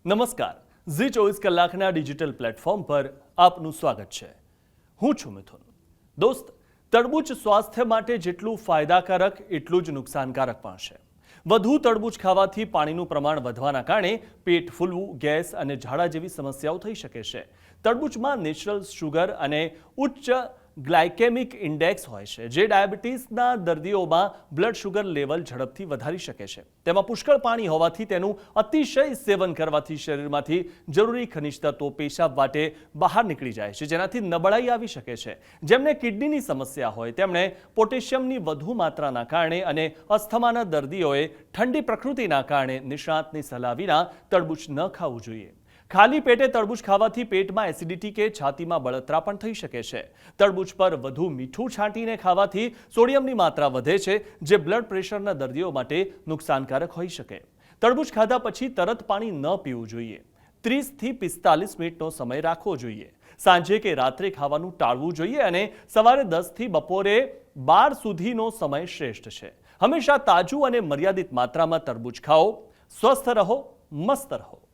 નમસ્કાર, ઝી 24 કલાકના digital platform પર આપનું સ્વાગત છે। હું છું મિથુન। દોસ્ત, તરબૂચ સ્વાસ્થ્ય માટે જેટલું ફાયદાકારક એટલું જ નુકસાનકારક પણ છે। વધુ તરબૂચ ખાવાથી પાણીનું પ્રમાણ વધવાના કારણે પેટ ફૂલવું, ગેસ અને ઝાડા જેવી સમસ્યાઓ થઈ શકે છે। તરબૂચમાં નેચરલ શુગર અને ઉચ્ચ ગ્લાયકેમિક ઇન્ડેક્સ હોય છે, જે ડાયાબિટીસના દર્દીઓમાં બ્લડ શુગર લેવલ ઝડપથી વધારી શકે છે। તેમાં પુષ્કળ પાણી હોવાથી તેનું અતિશય સેવન કરવાથી શરીરમાંથી જરૂરી ખનિજ તત્વો પેશાબ વાટે બહાર નીકળી જાય છે, જેનાથી નબળાઈ આવી શકે છે। જેમને કિડનીની સમસ્યા હોય તેમણે પોટેશિયમની વધુ માત્રાના કારણે અને અસ્થમાના દર્દીઓએ ઠંડી પ્રકૃતિના કારણે નિષ્ણાતની સલાહ વિના તરબૂચ ન ખાવું જોઈએ। ખાલી પેટે તરબૂચ ખાવાથી પેટમાં એસિડિટી કે છાતીમાં બળતરા પણ થઈ શકે છે। તરબૂચ પર વધુ મીઠું છાંટીને ખાવાથી સોડિયમની માત્રા વધે છે, જે બ્લડ પ્રેશરના દર્દીઓ માટે નુકસાનકારક હોઈ શકે। તરબૂચ ખાધા પછી તરત પાણી ન પીવું જોઈએ। 30 થી 45 મિનિટનો સમય રાખવો જોઈએ। સાંજે કે રાત્રે ખાવાનું ટાળવું જોઈએ અને સવારે 10 થી બપોરે 12 સુધીનો સમય શ્રેષ્ઠ છે। હંમેશા તાજું અને મર્યાદિત માત્રામાં તરબૂચ ખાઓ। સ્વસ્થ રહો, મસ્ત રહો।